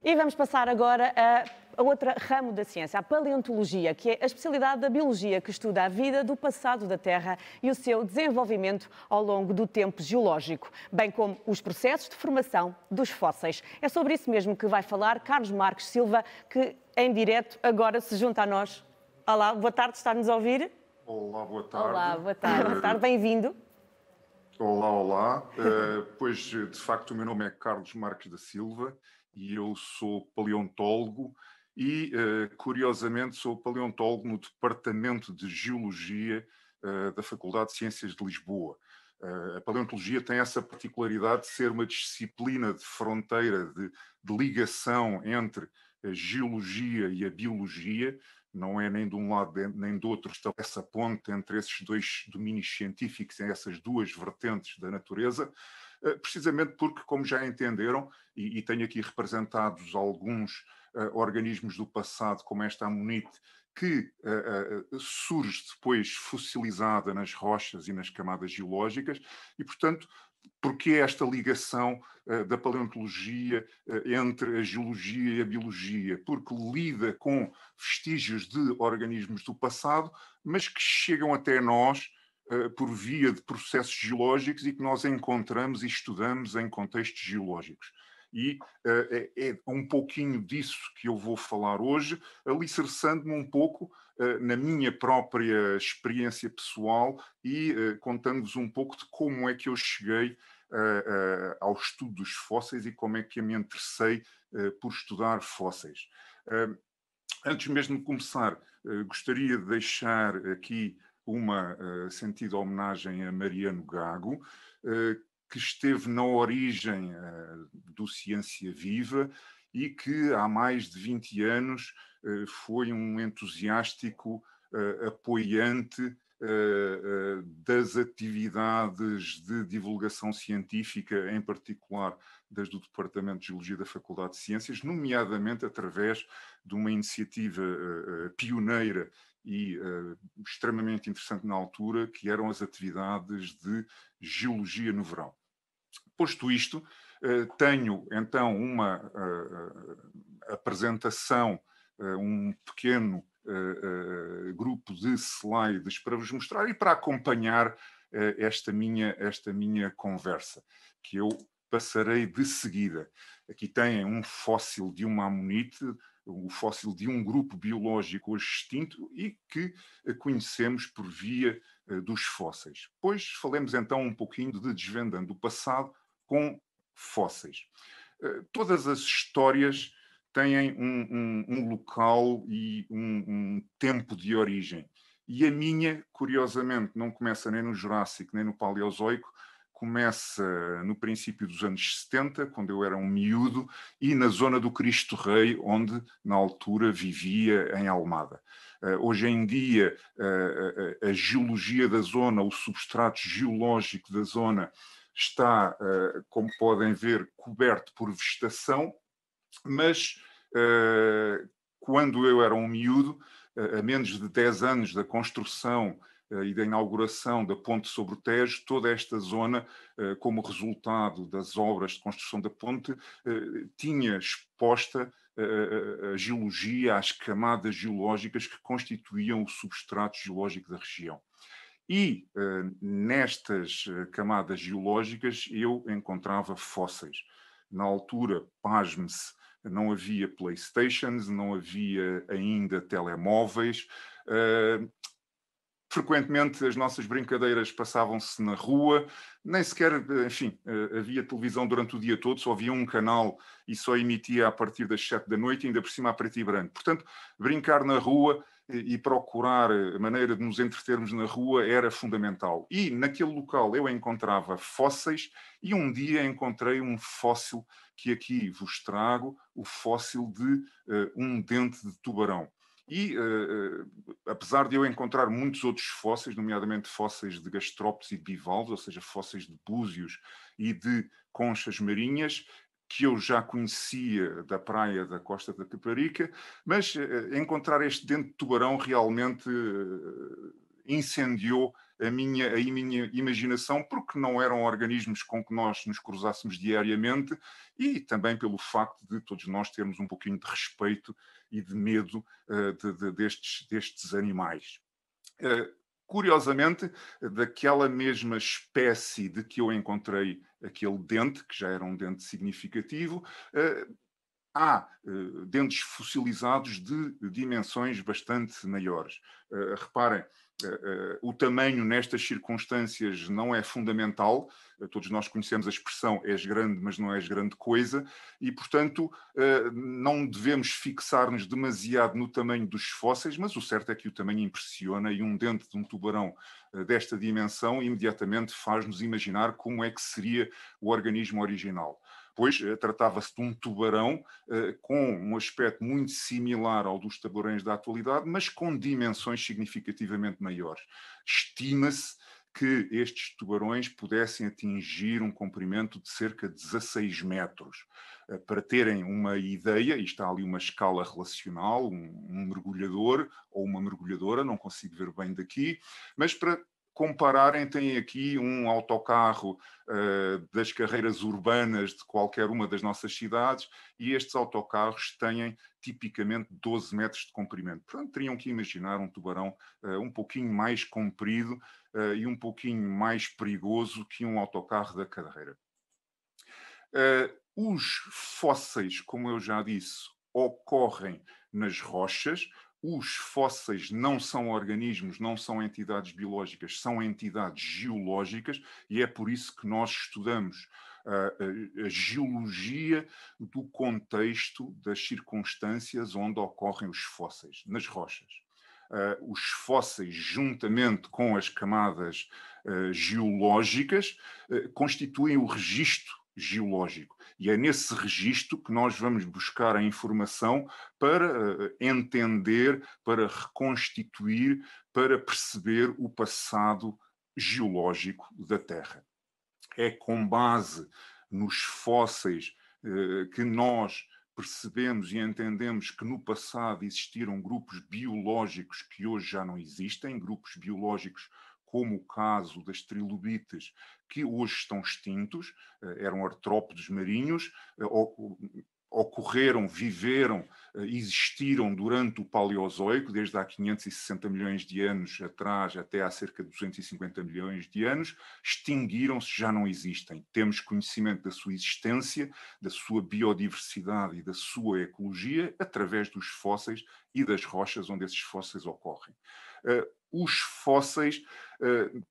E vamos passar agora a outra ramo da ciência, a paleontologia, que é a especialidade da biologia que estuda a vida do passado da Terra e o seu desenvolvimento ao longo do tempo geológico, bem como os processos de formação dos fósseis. É sobre isso mesmo que vai falar Carlos Marques Silva, que em direto agora se junta a nós. Olá, boa tarde, está-nos a ouvir? Olá, boa tarde. Olá, boa tarde. Boa tarde, bem-vindo. Olá, olá. Pois, de facto, o meu nome é Carlos Marques da Silva e eu sou paleontólogo e, curiosamente, sou paleontólogo no Departamento de Geologia, da Faculdade de Ciências de Lisboa. A paleontologia tem essa particularidade de ser uma disciplina de fronteira, de ligação entre a geologia e a biologia. Não é nem de um lado nem do outro, está essa ponte entre esses dois domínios científicos, essas duas vertentes da natureza, precisamente porque, como já entenderam, e tenho aqui representados alguns organismos do passado, como esta amonite, que surge depois fossilizada nas rochas e nas camadas geológicas, e, portanto, porque esta ligação da paleontologia entre a geologia e a biologia? Porque lida com vestígios de organismos do passado, mas que chegam até nós por via de processos geológicos e que nós encontramos e estudamos em contextos geológicos. E é um pouquinho disso que eu vou falar hoje, alicerçando-me um pouco na minha própria experiência pessoal e contando-vos um pouco de como é que eu cheguei ao estudo dos fósseis e como é que eu me interessei por estudar fósseis. Antes mesmo de começar, gostaria de deixar aqui uma sentida homenagem a Mariano Gago, que esteve na origem do Ciência Viva e que há mais de 20 anos foi um entusiástico apoiante das atividades de divulgação científica, em particular das do Departamento de Geologia da Faculdade de Ciências, nomeadamente através de uma iniciativa pioneira e extremamente interessante na altura, que eram as atividades de geologia no verão. Posto isto, tenho então uma apresentação, um pequeno grupo de slides para vos mostrar e para acompanhar esta minha conversa, que eu passarei de seguida. Aqui têm um fóssil de uma amonite, o fóssil de um grupo biológico hoje extinto e que conhecemos por via dos fósseis. Pois falemos então um pouquinho de desvendando o passado com fósseis. Todas as histórias têm um local e um tempo de origem. E a minha, curiosamente, não começa nem no Jurássico nem no Paleozoico, começa no princípio dos anos 70, quando eu era um miúdo, e na zona do Cristo Rei, onde na altura vivia em Almada. Hoje em dia, a geologia da zona, o substrato geológico da zona, está, como podem ver, coberto por vegetação, mas quando eu era um miúdo, a menos de 10 anos da construção e da inauguração da ponte sobre o Tejo, toda esta zona, como resultado das obras de construção da ponte, tinha exposta a geologia, as camadas geológicas que constituíam o substrato geológico da região. E nestas camadas geológicas eu encontrava fósseis. Na altura, pasme-se, não havia Playstations, não havia ainda telemóveis. Frequentemente as nossas brincadeiras passavam-se na rua, nem sequer, enfim, havia televisão durante o dia todo, só havia um canal e só emitia a partir das 7 da noite, ainda por cima a preto e branco. Portanto, brincar na rua e procurar maneira de nos entretermos na rua era fundamental. E naquele local eu encontrava fósseis e um dia encontrei um fóssil que aqui vos trago, o fóssil de um dente de tubarão. E, apesar de eu encontrar muitos outros fósseis, nomeadamente fósseis de gastrópodes e de bivalves, ou seja, fósseis de búzios e de conchas marinhas, que eu já conhecia da praia da Costa da Caparica, mas encontrar este dente de tubarão realmente incendiou a minha imaginação, porque não eram organismos com que nós nos cruzássemos diariamente, e também pelo facto de todos nós termos um pouquinho de respeito e de medo destes animais. Curiosamente, daquela mesma espécie de que eu encontrei aquele dente, que já era um dente significativo, há dentes fossilizados de dimensões bastante maiores. Reparem, o tamanho nestas circunstâncias não é fundamental. Todos nós conhecemos a expressão és grande, mas não és grande coisa, e, portanto, não devemos fixar-nos demasiado no tamanho dos fósseis, mas o certo é que o tamanho impressiona, e um dente de um tubarão desta dimensão imediatamente faz-nos imaginar como é que seria o organismo original. Pois tratava-se de um tubarão com um aspecto muito similar ao dos tubarões da atualidade, mas com dimensões significativamente maiores. Estima-se que estes tubarões pudessem atingir um comprimento de cerca de 16 metros. Para terem uma ideia, e está ali uma escala relacional, um mergulhador ou uma mergulhadora, não consigo ver bem daqui, mas para compararem, têm aqui um autocarro das carreiras urbanas de qualquer uma das nossas cidades, e estes autocarros têm tipicamente 12 metros de comprimento. Portanto, teriam que imaginar um tubarão um pouquinho mais comprido e um pouquinho mais perigoso que um autocarro da carreira. Os fósseis, como eu já disse, ocorrem nas rochas. Os fósseis não são organismos, não são entidades biológicas, são entidades geológicas, e é por isso que nós estudamos a geologia do contexto das circunstâncias onde ocorrem os fósseis, nas rochas. Os fósseis, juntamente com as camadas geológicas, constituem o registro geológico. E é nesse registro que nós vamos buscar a informação para entender, para reconstituir, para perceber o passado geológico da Terra. É com base nos fósseis que nós percebemos e entendemos que no passado existiram grupos biológicos que hoje já não existem, grupos biológicos como o caso das trilobites, que hoje estão extintos, eram artrópodes marinhos, ocorreram, viveram, existiram durante o Paleozoico, desde há 560 milhões de anos atrás até há cerca de 250 milhões de anos, extinguiram-se, já não existem. Temos conhecimento da sua existência, da sua biodiversidade e da sua ecologia através dos fósseis e das rochas onde esses fósseis ocorrem. Os fósseis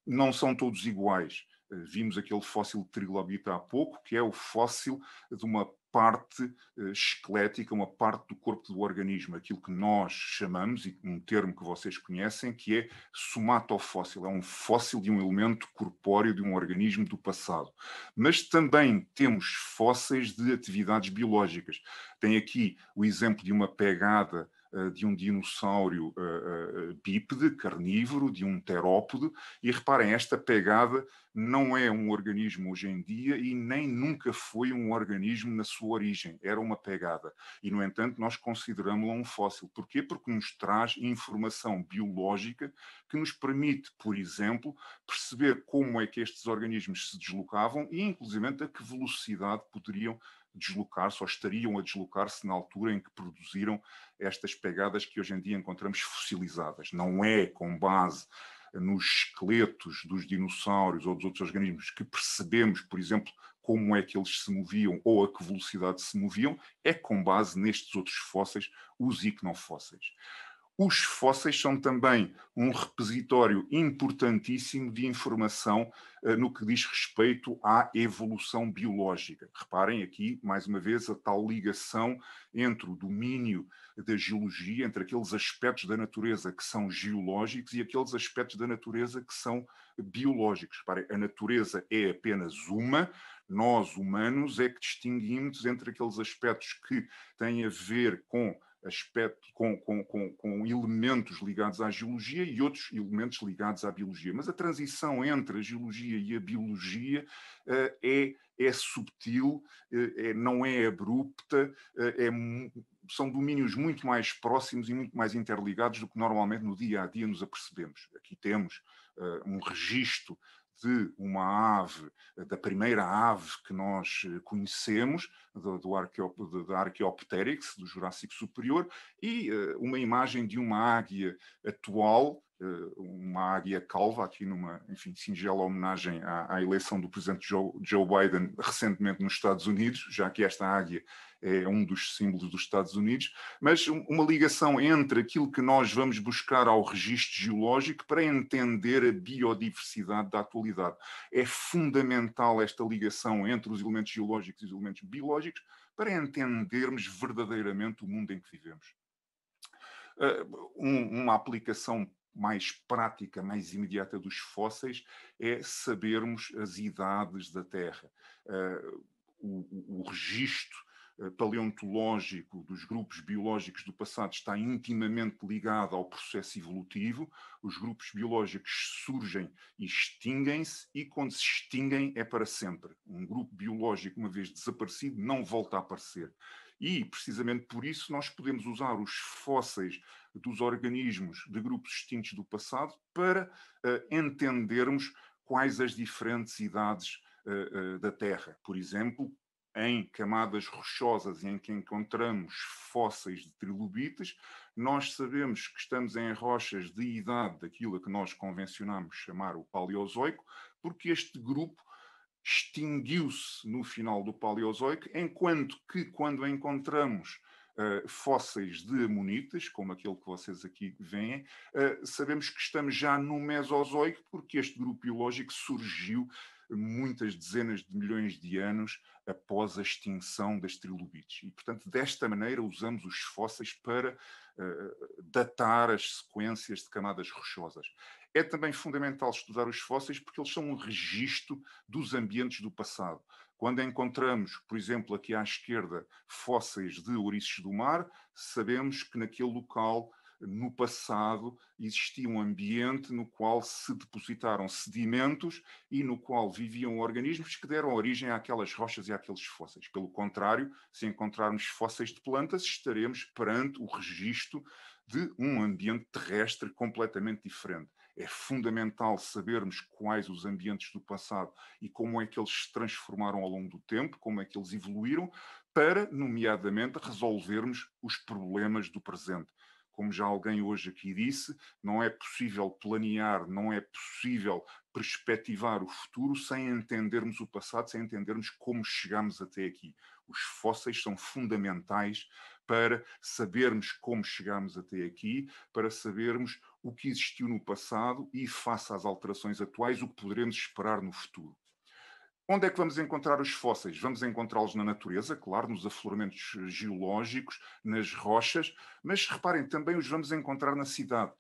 não são todos iguais. Vimos aquele fóssil de trilobita há pouco, que é o fóssil de uma parte esquelética, uma parte do corpo do organismo, aquilo que nós chamamos, e um termo que vocês conhecem, que é somatofóssil. É um fóssil de um elemento corpóreo de um organismo do passado. Mas também temos fósseis de atividades biológicas. Tem aqui o exemplo de uma pegada de um dinossauro bípede, carnívoro, de um terópode, e reparem, esta pegada não é um organismo hoje em dia e nem nunca foi um organismo na sua origem, era uma pegada. E, no entanto, nós consideramos-la um fóssil. Porquê? Porque nos traz informação biológica que nos permite, por exemplo, perceber como é que estes organismos se deslocavam e, inclusivamente, a que velocidade poderiam deslocar-se ou estariam a deslocar-se na altura em que produziram estas pegadas que hoje em dia encontramos fossilizadas. Não é com base nos esqueletos dos dinossauros ou dos outros organismos que percebemos, por exemplo, como é que eles se moviam ou a que velocidade se moviam, é com base nestes outros fósseis, os icnofósseis. Os fósseis são também um repositório importantíssimo de informação no que diz respeito à evolução biológica. Reparem aqui, mais uma vez, a tal ligação entre o domínio da geologia, entre aqueles aspectos da natureza que são geológicos e aqueles aspectos da natureza que são biológicos. Reparem, a natureza é apenas uma, nós, humanos, é que distinguimos entre aqueles aspectos que têm a ver com elementos ligados à geologia e outros elementos ligados à biologia. Mas a transição entre a geologia e a biologia é subtil, não é abrupta, são domínios muito mais próximos e muito mais interligados do que normalmente no dia a dia nos apercebemos. Aqui temos um registro de uma ave, da primeira ave que nós conhecemos, da Archaeopteryx, do Jurássico Superior, e uma imagem de uma águia atual, uma águia calva, aqui numa, enfim, singela homenagem à eleição do presidente Joe Biden recentemente nos Estados Unidos, já que esta águia é um dos símbolos dos Estados Unidos, mas uma ligação entre aquilo que nós vamos buscar ao registro geológico para entender a biodiversidade da atualidade. É fundamental esta ligação entre os elementos geológicos e os elementos biológicos para entendermos verdadeiramente o mundo em que vivemos. Uma aplicação mais prática, mais imediata dos fósseis é sabermos as idades da Terra. O registro paleontológico dos grupos biológicos do passado está intimamente ligado ao processo evolutivo. Os grupos biológicos surgem e extinguem-se, e quando se extinguem é para sempre. Um grupo biológico, uma vez desaparecido, não volta a aparecer. E, precisamente por isso, nós podemos usar os fósseis dos organismos de grupos extintos do passado para entendermos quais as diferentes idades da Terra. Por exemplo, em camadas rochosas em que encontramos fósseis de trilobites, nós sabemos que estamos em rochas de idade daquilo que nós convencionamos chamar o Paleozoico, porque este grupo extinguiu-se no final do Paleozoico, enquanto que quando encontramos fósseis de amonitas, como aquele que vocês aqui veem, sabemos que estamos já no Mesozoico, porque este grupo biológico surgiu muitas dezenas de milhões de anos após a extinção das trilobites. E, portanto, desta maneira usamos os fósseis para datar as sequências de camadas rochosas. É também fundamental estudar os fósseis porque eles são um registro dos ambientes do passado. Quando encontramos, por exemplo, aqui à esquerda, fósseis de ouriços do mar, sabemos que naquele local, no passado, existia um ambiente no qual se depositaram sedimentos e no qual viviam organismos que deram origem àquelas rochas e àqueles fósseis. Pelo contrário, se encontrarmos fósseis de plantas, estaremos perante o registro de um ambiente terrestre completamente diferente. É fundamental sabermos quais os ambientes do passado e como é que eles se transformaram ao longo do tempo, como é que eles evoluíram, para, nomeadamente, resolvermos os problemas do presente. Como já alguém hoje aqui disse, não é possível planear, não é possível perspectivar o futuro sem entendermos o passado, sem entendermos como chegamos até aqui. Os fósseis são fundamentais para sabermos como chegamos até aqui, para sabermos o que existiu no passado e, face às alterações atuais, o que poderemos esperar no futuro. Onde é que vamos encontrar os fósseis? Vamos encontrá-los na natureza, claro, nos afloramentos geológicos, nas rochas, mas reparem, também os vamos encontrar na cidade.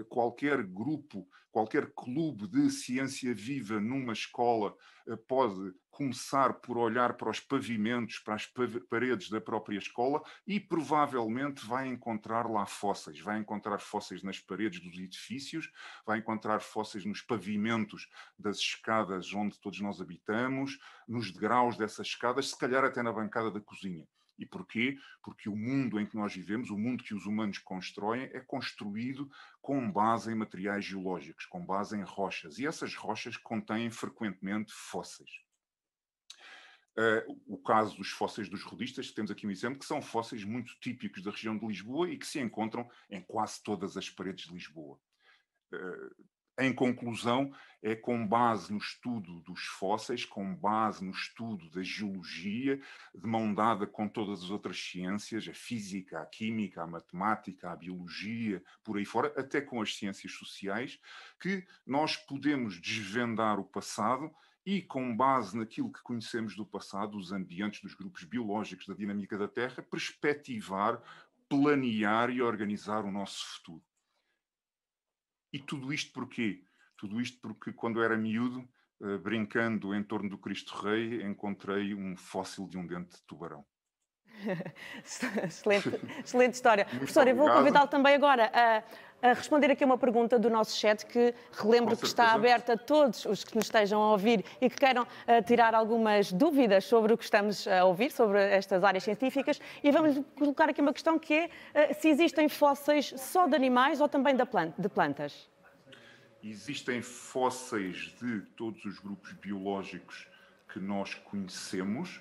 Qualquer grupo, qualquer clube de ciência viva numa escola pode começar por olhar para os pavimentos, para as paredes da própria escola e provavelmente vai encontrar lá fósseis. Vai encontrar fósseis nas paredes dos edifícios, vai encontrar fósseis nos pavimentos das escadas onde todos nós habitamos, nos degraus dessas escadas, se calhar até na bancada da cozinha. E porquê? Porque o mundo em que nós vivemos, o mundo que os humanos constroem, é construído com base em materiais geológicos, com base em rochas. E essas rochas contêm frequentemente fósseis. O caso dos fósseis dos rodistas, temos aqui um exemplo, que são fósseis muito típicos da região de Lisboa e que se encontram em quase todas as paredes de Lisboa. Em conclusão, é com base no estudo dos fósseis, com base no estudo da geologia, de mão dada com todas as outras ciências, a física, a química, a matemática, a biologia, por aí fora, até com as ciências sociais, que nós podemos desvendar o passado e, com base naquilo que conhecemos do passado, os ambientes dos grupos biológicos da dinâmica da Terra, perspectivar, planear e organizar o nosso futuro. E tudo isto porquê? Tudo isto porque, quando era miúdo, brincando em torno do Cristo Rei, encontrei um fóssil de um dente de tubarão. Excelente história. Professor, eu vou convidá-lo também agora a responder aqui uma pergunta do nosso chat, que relembro que está aberta a todos os que nos estejam a ouvir e que queiram tirar algumas dúvidas sobre o que estamos a ouvir, sobre estas áreas científicas. E vamos colocar aqui uma questão que é se existem fósseis só de animais ou também de plantas? Existem fósseis de todos os grupos biológicos que nós conhecemos.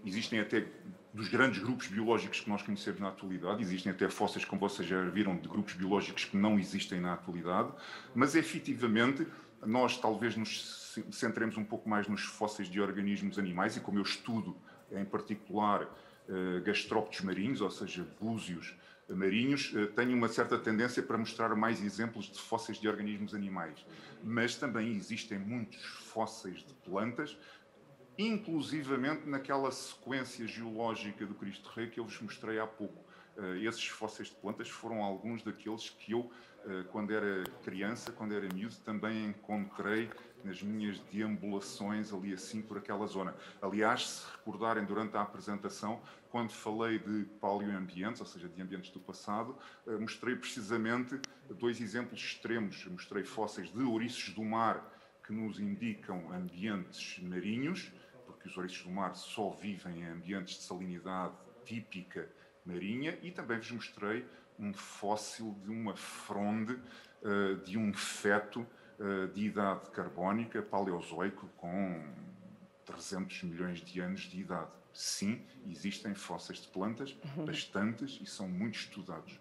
Existem até dos grandes grupos biológicos que nós conhecemos na atualidade, existem até fósseis, como vocês já viram, de grupos biológicos que não existem na atualidade, mas efetivamente nós talvez nos centremos um pouco mais nos fósseis de organismos animais, e como eu estudo em particular gastrópodes marinhos, ou seja, búzios marinhos, tenho uma certa tendência para mostrar mais exemplos de fósseis de organismos animais, mas também existem muitos fósseis de plantas, inclusivamente naquela sequência geológica do Cristo Rei que eu vos mostrei há pouco. Esses fósseis de plantas foram alguns daqueles que eu, quando era criança, quando era miúdo, também encontrei nas minhas deambulações ali assim por aquela zona. Aliás, se recordarem durante a apresentação, quando falei de paleoambientes, ou seja, de ambientes do passado, mostrei precisamente dois exemplos extremos. Mostrei fósseis de ouriços do mar que nos indicam ambientes marinhos, porque os ouriços do mar só vivem em ambientes de salinidade típica marinha, e também vos mostrei um fóssil de uma fronde de um feto de idade carbónica paleozoico com 300 milhões de anos de idade. Sim, existem fósseis de plantas, bastantes, e são muito estudados.